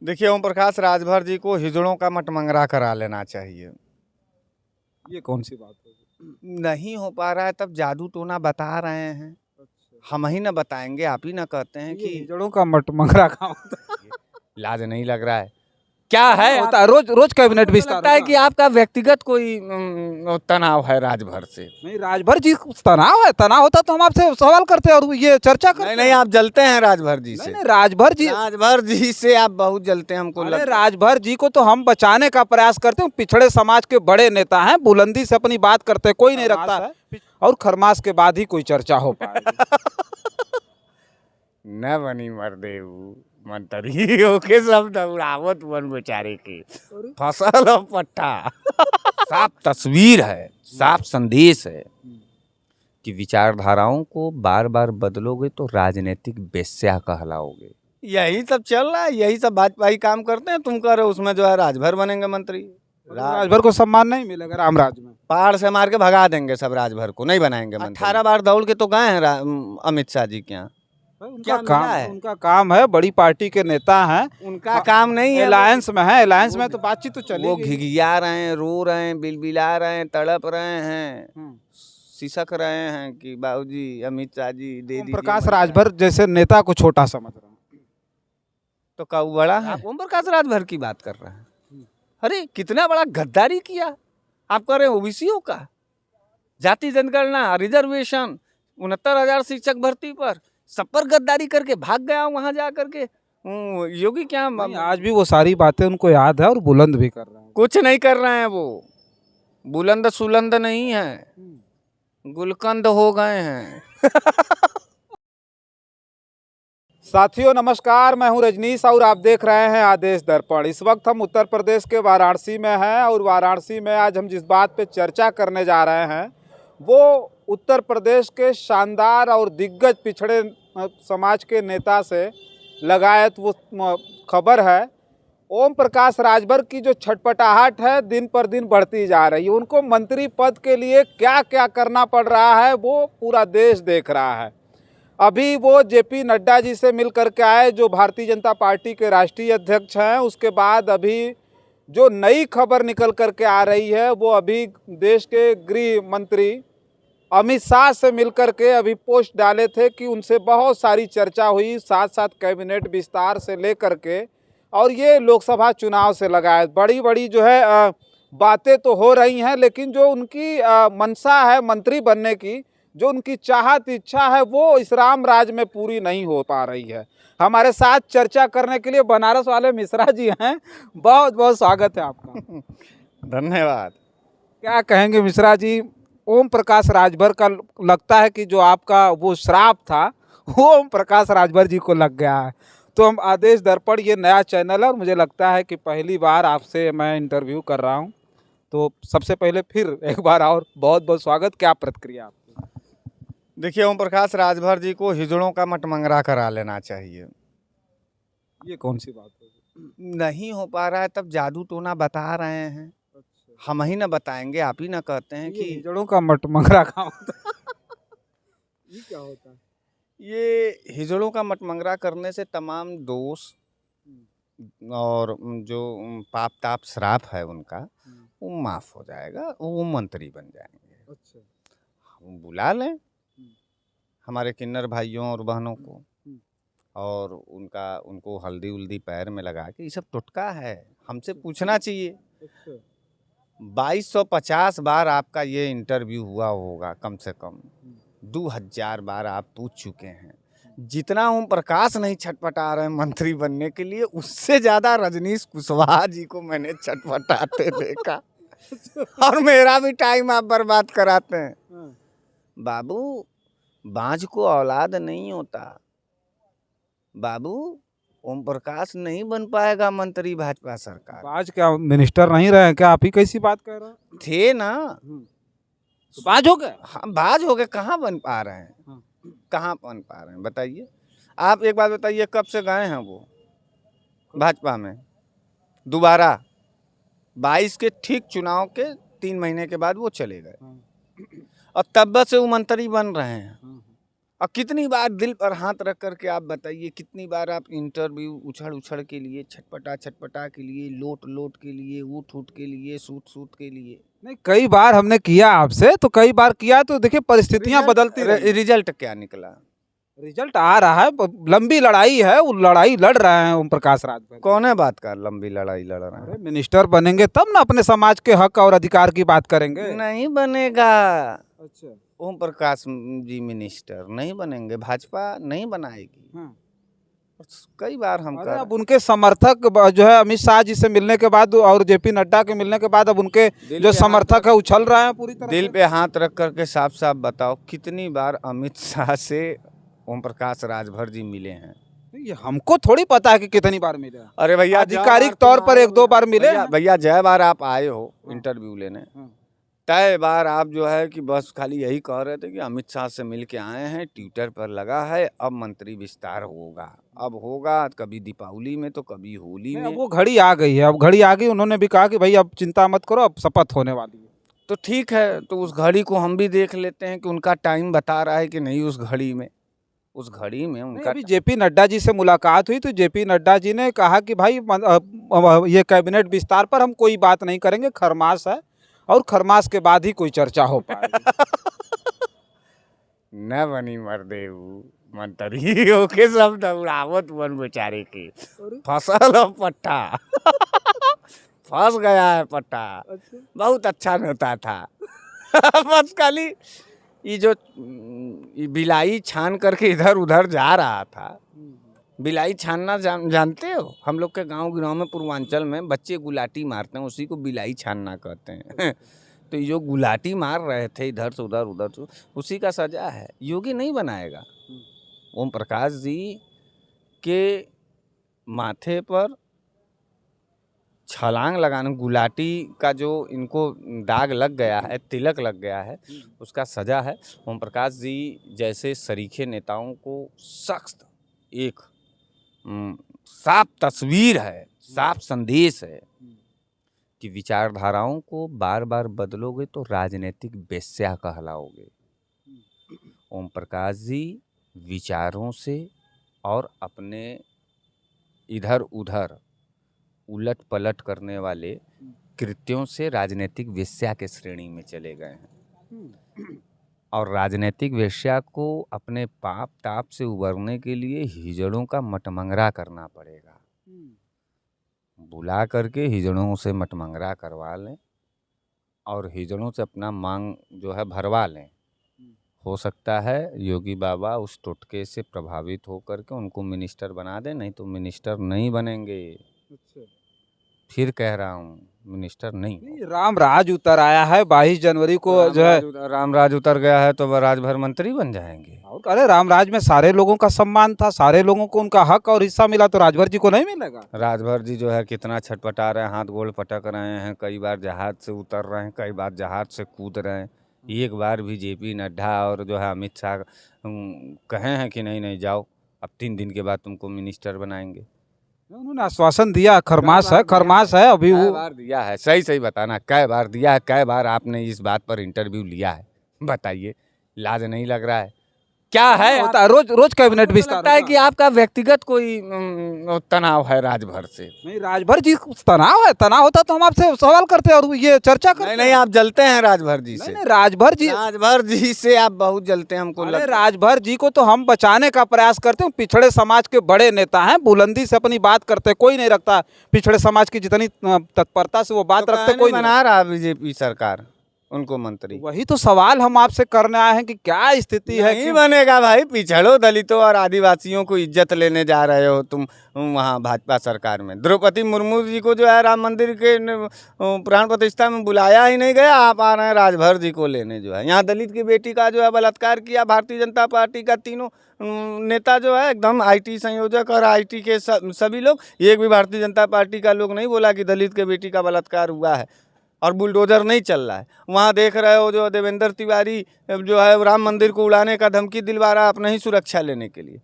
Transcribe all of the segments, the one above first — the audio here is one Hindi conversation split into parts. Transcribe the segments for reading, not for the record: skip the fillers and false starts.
देखिए, ओम प्रकाश राजभर जी को हिजड़ों का मटमंगरा करा लेना चाहिए। ये कौन सी बात है? नहीं हो पा रहा है तब जादू टोना बता रहे हैं। अच्छा। हम ही ना बताएंगे, आप ही ना कहते हैं ये कि हिजड़ों का मटमंगरा कहाँ होता है? लाज नहीं लग रहा है क्या कहाँ है होता है? रोज रोज कैबिनेट हमको तो विस्तार लगता है होता कि आपका व्यक्तिगत कोई तनाव है राजभर से। नहीं, राजभर जी तनाव है। तनाव होता तो हम आपसे सवाल करते और ये चर्चा करते। नहीं नहीं, आप जलते हैं राजभर जी नहीं से। नहीं, राजभर जी। राजभर जी से आप बहुत जलते हैं, हमको अरे लगता है। राजभर जी को तो हम बचाने का प्रयास करते हैं। पिछड़े समाज के बड़े नेता हैं, बुलंदी से अपनी बात करते हैं, कोई नहीं रखता है। और खरमास के बाद ही कोई चर्चा हो पाएगी। न बनी मरदेऊ मंतरी होके सब दौड़ावत वन बेचारे के फसल और पट्टा। साफ तस्वीर है, साफ संदेश है कि विचारधाराओं को बार बार बदलोगे तो राजनीतिक वेश्या कहलाओगे। यही सब चल रहा है, यही सब भाजपा ही काम करते हैं। तुम कह रहे हो उसमें जो है राजभर बनेंगे मंत्री। राजभर को सम्मान नहीं मिलेगा रामराज में। पहाड़ से मार के भगा देंगे सब, राजभर को नहीं बनाएंगे मंत्री। 18 बार दौड़ के तो गए हैं अमित शाह जी के यहाँ। उनका काम है, उनका काम है, बड़ी पार्टी के नेता हैं। उनका काम नहीं है, अलायंस में है, अलायंस में तो बातचीत तो चली। वो घिघिया रहे हैं, रो रहे हैं, बिलबिला रहे हैं, तड़प रहे हैं, सिसक रहे हैं कि बाबूजी अमित शाह जी दे दीजिए। प्रकाश राजभर जैसे नेता को छोटा समझ रहे हैं तो का बड़ा है। ओम प्रकाश राजभर की बात कर रहे हैं। अरे कितना बड़ा गद्दारी किया। आप कह रहे हैं ओबीसीओ का जाति जनगणना रिजर्वेशन 69,000 शिक्षक भर्ती पर सब पर गद्दारी करके भाग गया वहां जा करके। योगी क्या आज भी वो सारी बातें उनको याद है और बुलंद भी कर रहे हैं। कुछ नहीं कर रहे हैं, वो बुलंद सुलंद नहीं है, गुलकंद हो गए हैं। साथियों नमस्कार, मैं हूं रजनीश और आप देख रहे हैं आदेश दर्पण। इस वक्त हम उत्तर प्रदेश के वाराणसी में हैं और वाराणसी में आज हम जिस बात पे चर्चा करने जा रहे हैं वो उत्तर प्रदेश के शानदार और दिग्गज पिछड़े समाज के नेता से लगायत वो खबर है। ओम प्रकाश राजभर की जो छटपटाहट है दिन पर दिन बढ़ती जा रही है। उनको मंत्री पद के लिए क्या क्या करना पड़ रहा है वो पूरा देश देख रहा है। अभी वो जेपी नड्डा जी से मिल करके आए जो भारतीय जनता पार्टी के राष्ट्रीय अध्यक्ष हैं। उसके बाद अभी जो नई खबर निकल करके आ रही है वो अभी देश के गृह मंत्री अमित शाह से मिल करके अभी पोस्ट डाले थे कि उनसे बहुत सारी चर्चा हुई, साथ साथ कैबिनेट विस्तार से लेकर के और ये लोकसभा चुनाव से लगाए बड़ी बड़ी जो है बातें तो हो रही हैं, लेकिन जो उनकी मंशा है मंत्री बनने की, जो उनकी चाहत इच्छा है वो इस राम राज में पूरी नहीं हो पा रही है। हमारे साथ चर्चा करने के लिए बनारस वाले मिश्रा जी हैं। बहुत बहुत स्वागत है आपका। धन्यवाद। क्या कहेंगे मिश्रा जी, ओम प्रकाश राजभर का लगता है कि जो आपका वो श्राप था वो ओम प्रकाश राजभर जी को लग गया है। तो हम आदेश दर्पण ये नया चैनल है और मुझे लगता है कि पहली बार आपसे मैं इंटरव्यू कर रहा हूँ, तो सबसे पहले फिर एक बार और बहुत बहुत स्वागत। क्या प्रतिक्रिया आपकी? देखिए, ओम प्रकाश राजभर जी को हिजड़ों का मटमंगरा करा लेना चाहिए। ये कौन सी बात है? नहीं हो पा रहा है तब जादू टोना बता रहे हैं। अच्छा। हम ही ना बताएंगे, आप ही ना कहते हैं कि हिजड़ों का मटमंगरा कहाँ होता है? ये क्या होता है? ये हिजड़ों का मटमंगरा करने से तमाम दोष और जो पाप ताप श्राप है उनका वो माफ हो जाएगा, वो मंत्री बन जाएंगे। अच्छा। हम बुला लें हमारे किन्नर भाइयों और बहनों को और उनको हल्दी उल्दी पैर में लगा के, ये सब टुटका है, हमसे पूछना चाहिए। 2250 बार आपका ये इंटरव्यू हुआ होगा, कम से कम 2000 बार आप पूछ चुके हैं। जितना ओम प्रकाश नहीं छटपटा रहे हैं मंत्री बनने के लिए, उससे ज़्यादा रजनीश कुशवाहा जी को मैंने छटपटाते देखा। और मेरा भी टाइम आप बर्बाद कराते हैं। बाबू, बांझ को औलाद नहीं होता। बाबू, ओम प्रकाश नहीं बन पाएगा मंत्री भाजपा सरकार। बाज क्या मिनिस्टर नहीं रहे क्या? आप ही कैसी बात कह रहे हैं? थे ना, तो बाज हो गए। हाँ, बाज हो गए। कहाँ बन पा रहे हैं? कहाँ बन पा रहे हैं बताइए। आप एक बात बताइए, कब से गए हैं वो भाजपा में? दोबारा 22 के ठीक चुनाव के 3 महीने के बाद वो चले गए और तब से वो मंत्री बन रहे हैं। और कितनी बार दिल पर हाथ रख करके आप बताइए, कितनी बार आप इंटरव्यू उछड़ उछड़ के लिए, छटपटा छटपटा के लिए, लोट लोट के लिए, उठ उठ के लिए, सूट सूट के लिए। नहीं, कई बार हमने किया आपसे, तो कई बार किया तो देखिए परिस्थितियां बदलती रही। रिजल्ट क्या निकला? रिजल्ट आ रहा है, लंबी लड़ाई है, वो लड़ाई लड़ रहे हैं ओम प्रकाश राजभर। कौन है बात का लंबी लड़ाई लड़ रहा अरे है? मिनिस्टर बनेंगे तब ना अपने समाज के हक और अधिकार की बात करेंगे। नहीं बनेगा। अच्छा। ओम प्रकाश जी मिनिस्टर नहीं बनेंगे, भाजपा नहीं बनाएगी। हाँ। कई बार हम अरे अब उनके समर्थक जो है अमित शाह जी से मिलने के बाद और जेपी नड्डा के मिलने के बाद अब उनके जो समर्थक है उछल रहे हैं पूरी तरह दिल से। पे हाथ रख करके साफ साफ बताओ, कितनी बार अमित शाह से ओम प्रकाश राजभर जी मिले हैं? ये हमको थोड़ी पता है कि कितनी बार मिले। अरे भैया, आधिकारिक तौर पर एक दो बार मिले हैं। भैया जय बार आप आए हो इंटरव्यू लेने, हाँ। तय बार आप जो है कि बस खाली यही कह रहे थे कि अमित शाह से मिल के आए हैं, ट्विटर पर लगा है, अब मंत्री विस्तार होगा, अब होगा, कभी दीपावली में तो कभी होली नहीं, में। अब वो घड़ी आ गई है, अब घड़ी आ गई। उन्होंने भी कहा कि भाई अब चिंता मत करो, अब शपथ होने वाली है। तो ठीक है, तो उस घड़ी को हम भी देख लेते हैं कि उनका टाइम बता रहा है कि नहीं। उस घड़ी में उनका अभी जेपी नड्डा जी से मुलाकात हुई तो जेपी नड्डा जी ने कहा कि भाई ये कैबिनेट विस्तार पर हम कोई बात नहीं करेंगे, खरमास है और खरमास के बाद ही कोई चर्चा हो पाएगी। न बनी मरदेव मंत्री होके सब दौड़ावत बन बेचारे के, फसल अब पट्टा फंस गया है पट्टा। बहुत अच्छा नेता था। बस खाली ये जो बिलाई छान करके इधर उधर जा रहा था। बिलाई छानना जानते हो? हम लोग के गांव में पूर्वांचल में बच्चे गुलाटी मारते हैं, उसी को बिलाई छानना कहते हैं। तो ये जो गुलाटी मार रहे थे इधर से उधर से, उसी का सजा है। योगी नहीं बनाएगा। ओम प्रकाश जी के माथे पर छलांग लगाने, गुलाटी का जो इनको दाग लग गया है, तिलक लग गया है, उसका सजा है। ओम प्रकाश जी जैसे सरीखे नेताओं को सख्त एक साफ तस्वीर है, साफ संदेश है कि विचारधाराओं को बार बार बदलोगे तो राजनीतिक वेश्या कहलाओगे। ओम प्रकाश जी विचारों से और अपने इधर उधर उलट पलट करने वाले कृत्यों से राजनीतिक वेश्या के श्रेणी में चले गए हैं। और राजनीतिक वेश्या को अपने पाप ताप से उबरने के लिए हिजड़ों का मटमंगरा करना पड़ेगा। बुला करके हिजड़ों से मटमंगरा करवा लें और हिजड़ों से अपना मांग जो है भरवा लें। हो सकता है योगी बाबा उस टोटके से प्रभावित होकर के उनको मिनिस्टर बना दें, नहीं तो मिनिस्टर नहीं बनेंगे। फिर कह रहा हूँ, मिनिस्टर नहीं। रामराज उतर आया है 22 जनवरी को जो है, रामराज उतर गया है तो वह राजभर मंत्री बन जाएंगे। अरे रामराज में सारे लोगों का सम्मान था, सारे लोगों को उनका हक और हिस्सा मिला, तो राजभर जी को नहीं मिलेगा? राजभर जी जो है कितना छटपटा रहे हैं, हाथ गोड़ पटक रहे हैं, कई बार जहाज से उतर रहे हैं, कई बार जहाज से कूद रहे हैं। एक बार भी जेपी नड्डा और जो है अमित शाह कहे हैं कि नहीं जाओ, अब 3 दिन के बाद तुमको मिनिस्टर बनाएंगे। उन्होंने आश्वासन दिया, खरमास है अभी वो। कै बार दिया है? सही बताना, कै बार दिया है? कै बार आपने इस बात पर इंटरव्यू लिया है? बताइए, लाज नहीं लग रहा है? क्या है होता है रोज कैबिनेट विस्तार लगता है कि आपका व्यक्तिगत कोई तनाव है राजभर से? नहीं, राजभर जी तनाव है, तनाव होता तो हम आपसे सवाल करते और ये चर्चा करते। नहीं, आप जलते हैं राजभर जी से। नहीं, राजभर जी से आप बहुत जलते हैं, हमको लगता है। राजभर जी को तो हम बचाने का प्रयास करते हैं। पिछड़े समाज के बड़े नेता हैं, बुलंदी से अपनी बात करते, कोई नहीं रखता पिछड़े समाज की जितनी तत्परता से वो बात रखते, कोई नहीं बना रहा बीजेपी सरकार उनको मंत्री। वही तो सवाल हम आपसे करने आए हैं कि क्या स्थिति है। नहीं बनेगा भाई, पिछड़ों दलितों और आदिवासियों को इज्जत लेने जा रहे हो तुम वहाँ भाजपा सरकार में। द्रौपदी मुर्मू जी को जो है राम मंदिर के प्राण प्रतिष्ठा में बुलाया ही नहीं गया, आप आ रहे हैं राजभर जी को लेने। जो है यहाँ दलित की बेटी का जो है बलात्कार किया भारतीय जनता पार्टी का तीनों नेता जो है, एकदम IT संयोजक और IT के सभी लोग। एक भी भारतीय जनता पार्टी का लोग नहीं बोला कि दलित के बेटी का बलात्कार हुआ है, और बुलडोजर नहीं चल रहा है। वहाँ देख रहे हो जो देवेंद्र तिवारी जो है राम मंदिर को उड़ाने का धमकी दिलवा रहा है अपने ही सुरक्षा लेने के लिए।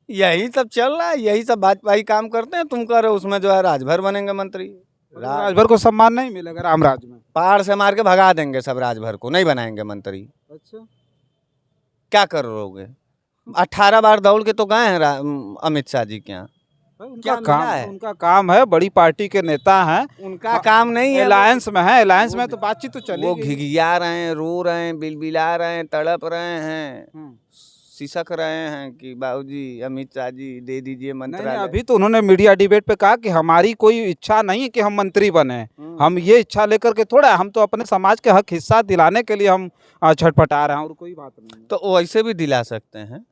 यही सब चल रहा है, यही सब भाजपा काम करते हैं। तुम कह रहे हो उसमें जो है राजभर बनेंगे मंत्री। राजभर को सम्मान नहीं मिलेगा रामराज में? पहाड़ से मार के भगा देंगे सब, राजभर को नहीं बनाएंगे मंत्री। अच्छा, क्या करोगे? 18 बार दौड़ के तो गए हैं अमित शाह जी के यहाँ। उनका क्या काम मिला है? उनका काम है, बड़ी पार्टी के नेता हैं, उनका काम नहीं है। अलायंस में है, अलायंस में तो बातचीत तो चली वो गई। घिघिया रहे हैं, रो रहे हैं, बिलबिला रहे हैं, तड़प रहे हैं, हम्म। सिसक रहे हैं कि बाबूजी अमित शाह जी दे दीजिए नहीं, मंत्रालय। अभी तो उन्होंने मीडिया डिबेट पे कहा कि हमारी कोई इच्छा नहीं है कि हम मंत्री बने, हम ये इच्छा लेकर के थोड़ा, हम तो अपने समाज के हक हिस्सा दिलाने के लिए हम छटपटा रहे हैं, और कोई बात नहीं है। तो वैसे भी दिला सकते हैं,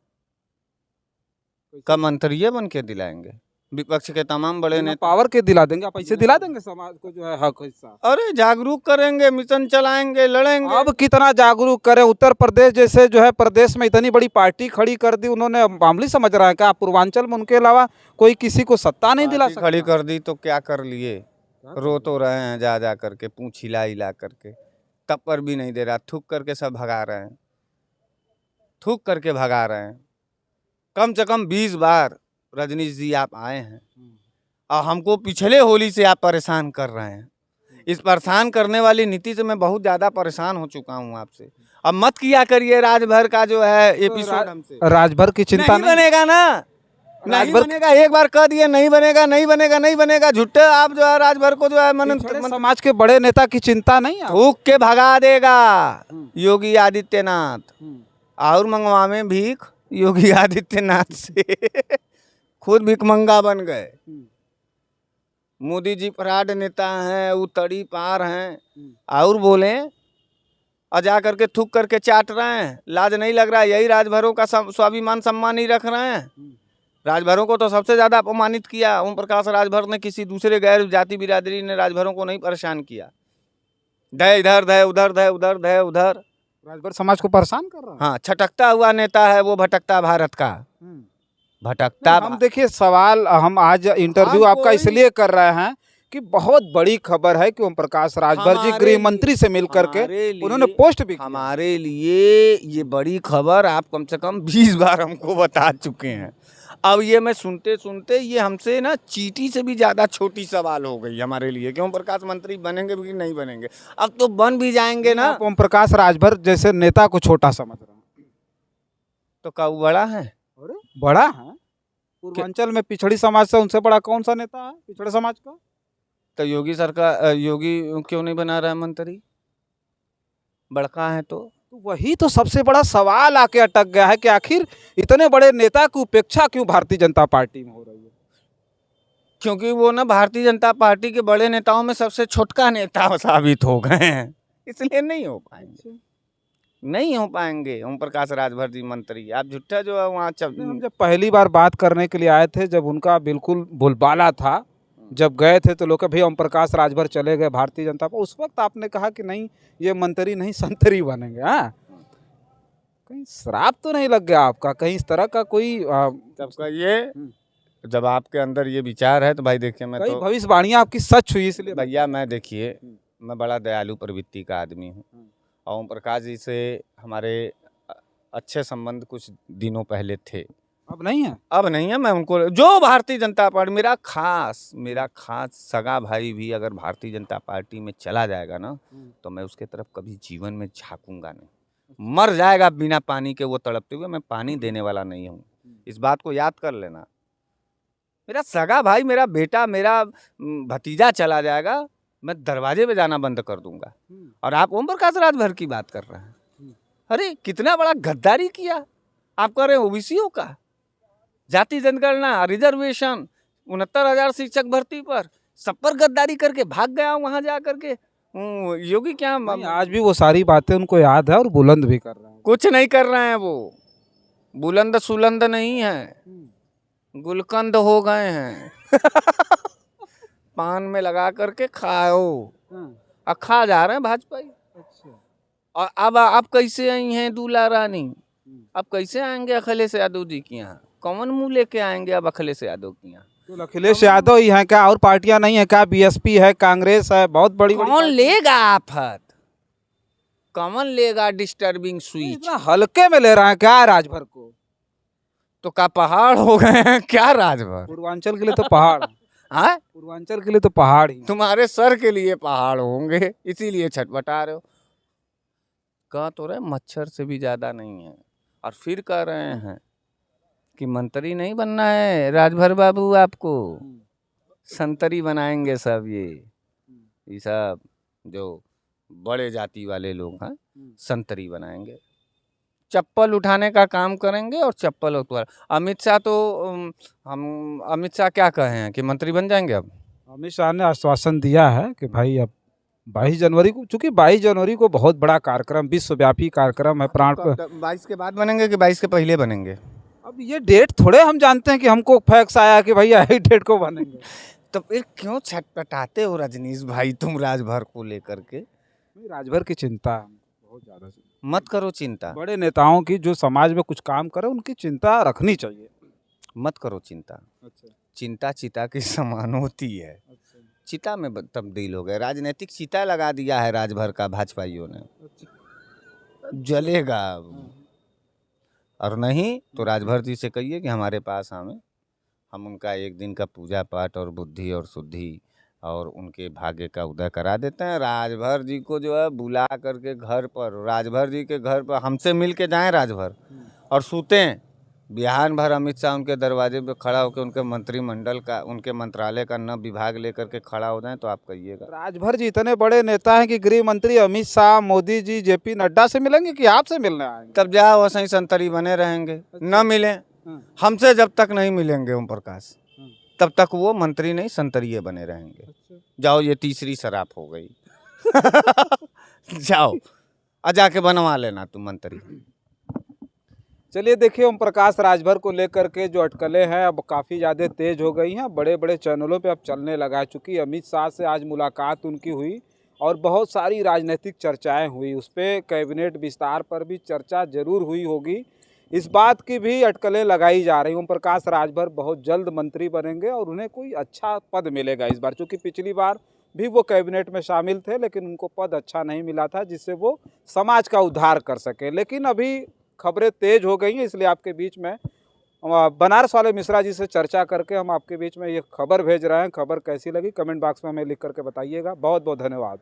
कब मंत्री बन के दिलाएंगे? विपक्ष के तमाम बड़े नेता पावर के दिला देंगे, आप ऐसे दिला देंगे समाज को जो है हक हिस्सा। अरे जागरूक करेंगे, मिशन चलाएंगे, लड़ेंगे। अब कितना जागरूक करें, उत्तर प्रदेश जैसे जो है प्रदेश में इतनी बड़ी पार्टी खड़ी कर दी उन्होंने, मामूली समझ रहा है क्या? पूर्वांचल में उनके अलावा कोई किसी को सत्ता नहीं दिला पार्टी सकता। खड़ी कर दी तो क्या कर लिए? रो तो रहे हैं, जा जा करके पूंछ हिला हिला करके, तब पर भी नहीं दे रहा, थूक करके सब भगा रहे हैं, थूक करके भगा रहे हैं। कम से कम 20 बार रजनीश जी आप आए हैं और हमको पिछले होली से आप परेशान कर रहे हैं। इस परेशान करने वाली नीति से मैं बहुत ज़्यादा परेशान हो चुका हूँ आपसे। अब मत किया करिए राजभर का जो है एपिसोड हमसे। राजभर की चिंता नहीं बनेगा ना, नहीं बनेगा। एक बार कह दिए नहीं बनेगा, नहीं बनेगा, नहीं बनेगा। झूठे आप जो है राजभर को जो है समाज के बड़े नेता की चिंता नहीं है। थूक के भगा देगा योगी आदित्यनाथ। और मंगवावे भीख योगी आदित्यनाथ से खुद भिखमंगा बन गए। मोदी जी फराड नेता हैं, उतड़ी पार हैं, और बोले और जा करके थूक करके चाट रहे हैं। लाज नहीं लग रहा? यही राजभरों का स्वाभिमान सम्मान ही रख रहे हैं। राजभरों को तो सबसे ज्यादा अपमानित किया ओम प्रकाश राजभर ने, किसी दूसरे गैर जाति बिरादरी ने राजभरों को नहीं परेशान किया। दे इधर, दे उधर, दे उधर, दे उधर। राजभर समाज को परेशान कर रहा है। हाँ, छटकता हुआ नेता है वो, भटकता भारत का भटकता। हम देखिए सवाल हम आज इंटरव्यू आपका इसलिए कर रहे हैं कि बहुत बड़ी खबर है कि ओम प्रकाश राजभर जी गृह मंत्री से मिल करके उन्होंने पोस्ट भी किया। हमारे लिए ये बड़ी खबर आप कम से कम 20 बार हमको बता चुके हैं। अब ये मैं सुनते सुनते ये हमसे ना चींटी से भी ज़्यादा छोटी सवाल हो गई हमारे लिए कि ओम प्रकाश मंत्री बनेंगे भी कि नहीं बनेंगे। अब तो बन भी जाएंगे ना। ओम प्रकाश राजभर जैसे नेता को छोटा समझ रहे हैं, तो क्या वो बड़ा है? बड़ा है। पूर्वांचल में पिछड़ी समाज से उनसे बड़ा कौन सा नेता है पिछड़े समाज का? तो योगी सरकार, योगी क्यों नहीं बना रहा है मंत्री? बड़का है तो वही तो सबसे बड़ा सवाल आके अटक गया है कि आखिर इतने बड़े नेता की उपेक्षा क्यों भारतीय जनता पार्टी में हो रही है? क्योंकि वो ना भारतीय जनता पार्टी के बड़े नेताओं में सबसे छोटका नेता साबित हो गए हैं, इसलिए नहीं हो पाएंगे। नहीं हो पाएंगे ओम प्रकाश राजभर जी मंत्री। आप झूठा जो है वहाँ हम जब पहली बार बात करने के लिए आए थे, जब उनका बिल्कुल बोलबाला था, जब गए थे तो लोग भैया ओम प्रकाश राजभर चले गए भारतीय जनता पर, उस वक्त आपने कहा कि नहीं ये मंत्री नहीं संतरी बनेंगे। हाँ, कहीं श्राप तो नहीं लग गया आपका? कहीं इस तरह का कोई ये जब आपके अंदर ये विचार है तो भाई देखिए, मैं तो भविष्यवाणियां आपकी सच हुई इसलिए भैया, मैं देखिए मैं बड़ा दयालु प्रवृत्ति का आदमी हूँ। ओम प्रकाश जी से हमारे अच्छे संबंध कुछ दिनों पहले थे, अब नहीं है। अब नहीं है। मैं उनको जो भारतीय जनता पार्टी, मेरा खास सगा भाई भी अगर भारतीय जनता पार्टी में चला जाएगा ना, तो मैं उसके तरफ कभी जीवन में झांकूंगा नहीं। मर जाएगा बिना पानी के वो तड़पते हुए, मैं पानी देने वाला नहीं हूँ। इस बात को याद कर लेना। मेरा सगा भाई, मेरा बेटा, मेरा भतीजा चला जाएगा, मैं दरवाजे पे जाना बंद कर दूंगा। और आप ओम प्रकाश राजभर की बात कर रहे हैं। अरे कितना बड़ा गद्दारी किया आप कर रहे हैं ओबीसीओ का। जाति जनगणना, रिजर्वेशन, 69,000 शिक्षक भर्ती पर, सब पर गद्दारी करके भाग गया वहां जा करके। योगी क्या आज भी वो सारी बातें उनको याद है और बुलंद भी कर रहे हैं? कुछ नहीं कर रहे हैं वो। बुलंद सुलंद नहीं है, गुलकंद हो गए हैं। पान में लगा करके खाओ, और खा जा रहे हैं भाजपा। अच्छा, और अब आप कैसे आई हैं दूल्हा रानी? अब कैसे आएंगे अखिलेश यादव जी के यहाँ? कौन मुंह लेके आएंगे अब अखिलेश यादव के यहाँ? तो अखिलेश यादव ही है क्या? और पार्टियां नहीं है क्या? बीएसपी है, कांग्रेस है, बहुत बड़ी कौन लेगा आफत? कौन लेगा डिस्टर्बिंग स्विच? इतना हल्के में ले रहा है क्या राजभर को? तो का पहाड़ हो गए हैं क्या राजभर? पूर्वांचल के लिए तो पहाड़ हाँ, पूर्वांचल के लिए तो पहाड़ ही। तुम्हारे सर के लिए पहाड़ होंगे, इसीलिए छटपटा रहे हो। कह तो रहे मच्छर से भी ज्यादा नहीं है, और फिर कह रहे हैं कि मंत्री नहीं बनना है राजभर बाबू, आपको संतरी बनाएंगे सब। ये सब जो बड़े जाति वाले लोग हैं संतरी बनाएंगे, चप्पल उठाने का काम करेंगे और चप्पल उतार। अमित शाह तो हम अमित शाह क्या कहे हैं कि मंत्री बन जाएंगे अब। अमित शाह ने आश्वासन दिया है कि भाई अब 22 जनवरी को, चूंकि 22 जनवरी को बहुत बड़ा कार्यक्रम, विश्वव्यापी कार्यक्रम है, प्राण पर 22 के बाद बनेंगे कि 22 के पहले बनेंगे। अब ये डेट थोड़े हम जानते हैं कि हमको फैक्स आया कि भैया यही डेट को बनेंगे। तो फिर क्यों छटपटाते हो रजनीश भाई तुम राजभर को लेकर के। राजभर की चिंता है बहुत ज़्यादा। मत करो चिंता, बड़े नेताओं की जो समाज में कुछ काम करे उनकी चिंता रखनी चाहिए। मत करो चिंता। अच्छा चिंता चिता के समान होती है। अच्छा चिता में तब्दील हो गए, राजनीतिक चिता लगा दिया है राजभर का भाजपाइयों ने, जलेगा। और नहीं तो राजभर जी से कहिए कि हमारे पास आवे, हम उनका एक दिन का पूजा पाठ और बुद्धि और शुद्धि और उनके भाग्य का उदय करा देते हैं। राजभर जी को जो है बुला करके घर पर, राजभर जी के घर पर हमसे मिल के जाएँ राजभर, और सूतें बिहान भर अमित शाह उनके दरवाजे पे खड़ा होकर उनके मंत्रिमंडल का, उनके मंत्रालय का न विभाग लेकर के खड़ा हो जाए तो आप कहिएगा। राजभर जी इतने बड़े नेता हैं कि गृह मंत्री अमित शाह, मोदी जी, जेपी नड्डा से मिलेंगे कि आपसे मिलने आएंगे? तब जाओ वैसे ही संतरी बने रहेंगे, न मिले। हमसे जब तक नहीं मिलेंगे ओम प्रकाश, तब तक वो मंत्री नहीं संतरीय बने रहेंगे। जाओ, ये तीसरी शराब हो गई। जाओ जाके बनवा लेना तुम मंत्री। चलिए देखिए, ओम प्रकाश राजभर को लेकर के जो अटकलें हैं अब काफ़ी ज़्यादा तेज हो गई हैं, बड़े बड़े चैनलों पे अब चलने लगा। चूँकि अमित शाह से आज मुलाकात उनकी हुई और बहुत सारी राजनीतिक चर्चाएं हुई, उस पर कैबिनेट विस्तार पर भी चर्चा जरूर हुई होगी। इस बात की भी अटकलें लगाई जा रही। ओम प्रकाश राजभर बहुत जल्द मंत्री बनेंगे और उन्हें कोई अच्छा पद मिलेगा इस बार, चूँकि पिछली बार भी वो कैबिनेट में शामिल थे लेकिन उनको पद अच्छा नहीं मिला था जिससे वो समाज का उद्धार कर सके। लेकिन अभी खबरें तेज हो गई हैं, इसलिए आपके बीच में बनारस वाले मिश्रा जी से चर्चा करके हम आपके बीच में ये खबर भेज रहे हैं। खबर कैसी लगी कमेंट बॉक्स में हमें लिख करके बताइएगा। बहुत बहुत धन्यवाद।